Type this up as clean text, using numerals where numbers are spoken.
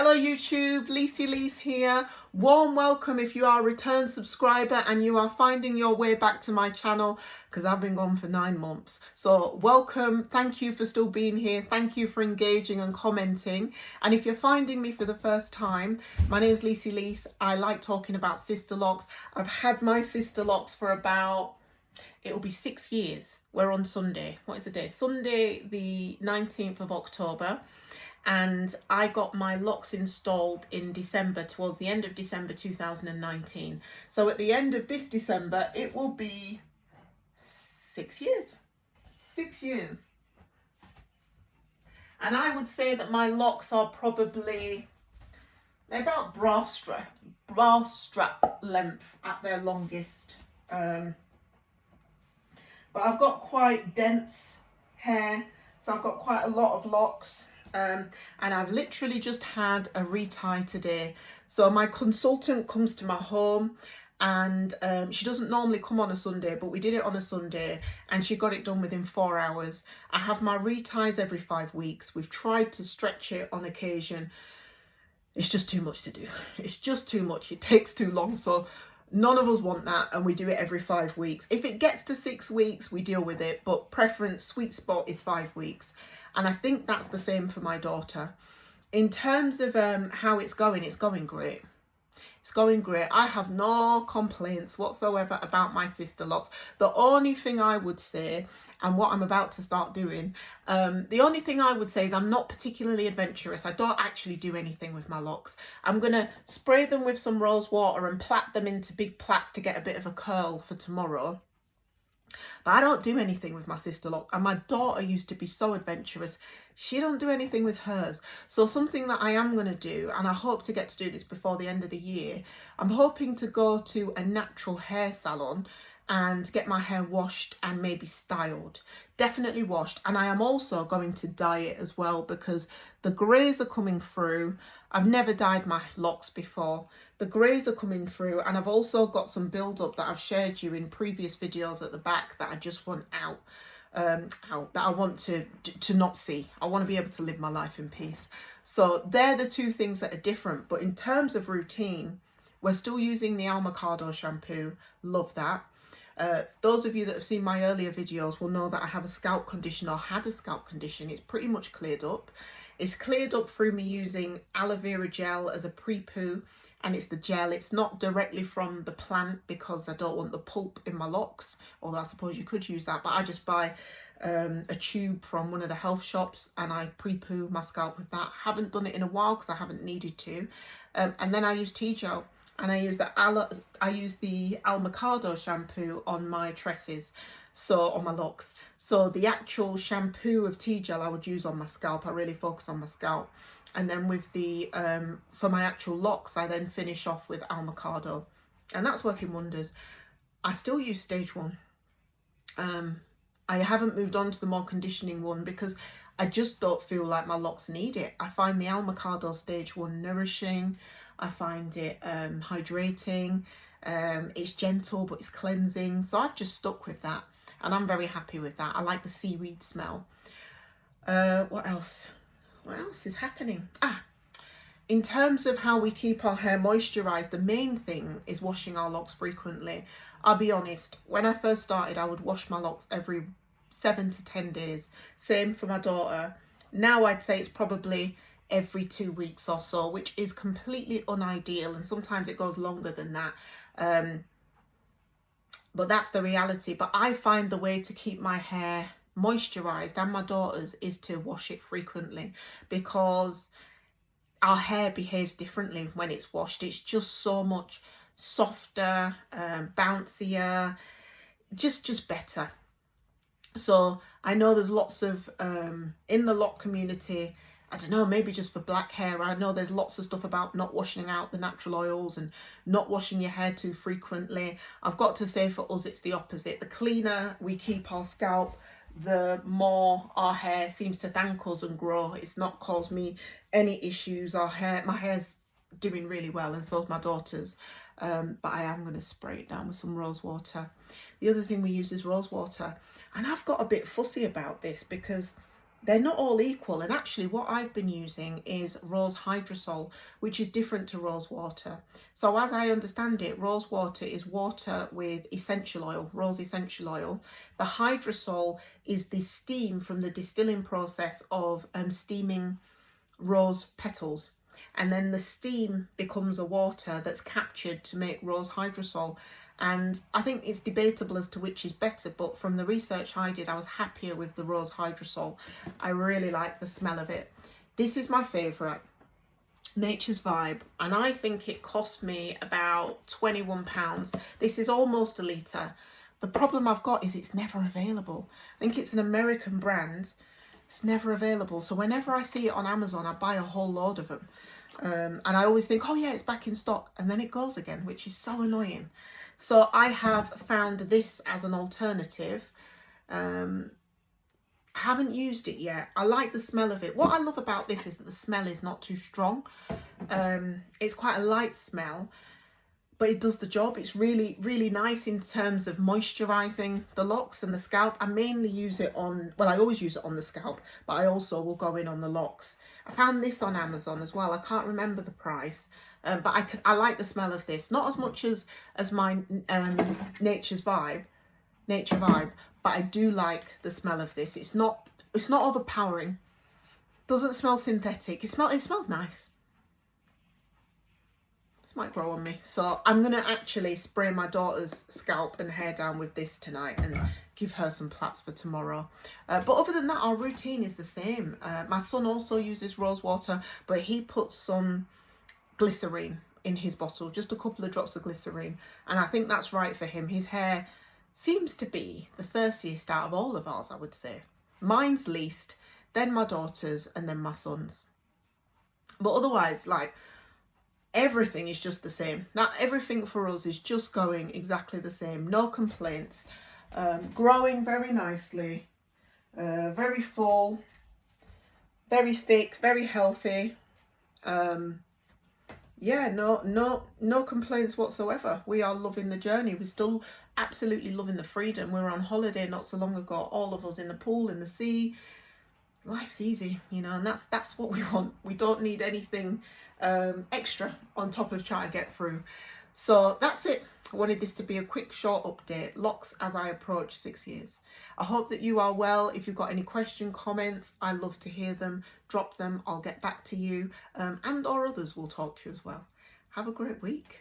Hello YouTube, Lise here. Warm welcome if you are a return subscriber and you are finding your way back to my channel, because I've been gone for 9 months. So welcome, thank you for still being here, thank you for engaging and commenting. And if you're finding me for the first time, my name is Lise. I like talking about Sisterlocks. I've had my Sisterlocks for about, it'll be 6 years. We're on Sunday. What is the day? Sunday the 19th of October. And I got my locks installed in December, towards the end of December 2019. So at the end of this December, it will be 6 years. 6 years. And I would say that my locks are probably, they're about bra strap length at their longest. But I've got quite dense hair, so I've got quite a lot of locks. And I've literally just had a retie today. So my consultant comes to my home, and she doesn't normally come on a Sunday, but we did it on a Sunday and she got it done within 4 hours. I have my reties every 5 weeks. We've tried to stretch it on occasion. It's just too much to do. It's just too much. It takes too long. So none of us want that, and we do it every 5 weeks. If it gets to 6 weeks, we deal with it, but preference, sweet spot is 5 weeks. And I think that's the same for my daughter. In terms of how it's going great. It's going great. I have no complaints whatsoever about my Sisterlocks. The only thing I would say, and what I'm about to start doing, the only thing I would say is I'm not particularly adventurous. I don't actually do anything with my locks. I'm going to spray them with some rose water and plait them into big plaits to get a bit of a curl for tomorrow. But I don't do anything with my Sisterlock, and my daughter used to be so adventurous. She don't do anything with hers. So something that I am going to do, and I hope to get to do this before the end of the year, I'm hoping to go to a natural hair salon and get my hair washed and maybe styled. Definitely washed. And I am also going to dye it as well, because the greys are coming through. I've never dyed my locks before. The greys are coming through, and I've also got some build up that I've shared you in previous videos at the back that I just want out, that I want to not see. I want to be able to live my life in peace. So they're the two things that are different. But in terms of routine, we're still using the Almacado shampoo. Love that. Those of you that have seen my earlier videos will know that I have a scalp condition, or had a scalp condition. It's pretty much cleared up. It's cleared up through me using aloe vera gel as a pre-poo, and it's the gel. It's not directly from the plant because I don't want the pulp in my locks, although I suppose you could use that. But I just buy a tube from one of the health shops and I pre-poo my scalp with that. Haven't done it in a while because I haven't needed to. And then I use tea gel. And I use the Almacado shampoo on my tresses, so on my locks. So the actual shampoo of tea gel I would use on my scalp. I really focus on my scalp. And then with the for my actual locks, I then finish off with Almacado, and that's working wonders. I still use stage 1. I haven't moved on to the more conditioning one because I just don't feel like my locks need it. I find the Almacado stage 1 nourishing. I find it hydrating. It's gentle, but it's cleansing. So I've just stuck with that, and I'm very happy with that. I like the seaweed smell. What else? What else is happening? In terms of how we keep our hair moisturized, the main thing is washing our locks frequently. I'll be honest, when I first started, I would wash my locks every 7 to 10 days. Same for my daughter. Now I'd say it's probably every 2 weeks or so, which is completely unideal, and sometimes it goes longer than that. But that's the reality. But I find the way to keep my hair moisturized, and my daughter's, is to wash it frequently, because our hair behaves differently when it's washed. It's just so much softer, bouncier, just better. So I know there's lots of in the lock community, I don't know, maybe just for black hair, I know there's lots of stuff about not washing out the natural oils and not washing your hair too frequently. I've got to say, for us, it's the opposite. The cleaner we keep our scalp, the more our hair seems to thank us and grow. It's not caused me any issues. My hair's doing really well, and so is my daughter's. But I am going to spray it down with some rose water. The other thing we use is rose water, and I've got a bit fussy about this because they're not all equal, and actually what I've been using is rose hydrosol, which is different to rose water. So as I understand it, rose water is water with essential oil, rose essential oil. The hydrosol is the steam from the distilling process of steaming rose petals, and then the steam becomes a water that's captured to make rose hydrosol. And I think it's debatable as to which is better, but from the research I did, I was happier with the rose hydrosol. I really like the smell of it. This is my favourite, Nature's Vibe, and I think it cost me about £21. This is almost a litre. The problem I've got is it's never available. I think it's an American brand. It's never available. So whenever I see it on Amazon, I buy a whole load of them. And I always think, oh yeah, it's back in stock. And then it goes again, which is so annoying. So I have found this as an alternative. I haven't used it yet. I like the smell of it. What I love about this is that the smell is not too strong. It's quite a light smell, but it does the job. It's really, really nice in terms of moisturising the locks and the scalp. I mainly use it on, well, I always use it on the scalp, but I also will go in on the locks. I found this on Amazon as well. I can't remember the price, but I like the smell of this. Not as much as my Nature's Vibe, Nature Vibe, but I do like the smell of this. It's not overpowering. Doesn't smell synthetic. It smells nice. This might grow on me. So I'm going to actually spray my daughter's scalp and hair down with this tonight and give her some plaits for tomorrow. But other than that, our routine is the same. My son also uses rose water, but he puts some glycerine in his bottle, just a couple of drops of glycerine. And I think that's right for him. His hair seems to be the thirstiest out of all of ours, I would say. Mine's least, then my daughter's, and then my son's. But otherwise, like, everything is just the same. Everything for us is just going exactly the same. No complaints. Growing very nicely. Very full. Very thick. Very healthy. Yeah, no complaints whatsoever. We are loving the journey. We're still absolutely loving the freedom. We were on holiday not so long ago, all of us in the pool, in the sea. Life's easy, you know, and that's what we want. We don't need anything extra on top of trying to get through. So that's it. I wanted this to be a quick, short update. Locks as I approach 6 years. I hope that you are well. If you've got any question, comments, I love to hear them. Drop them. I'll get back to you, and or others will talk to you as well. Have a great week.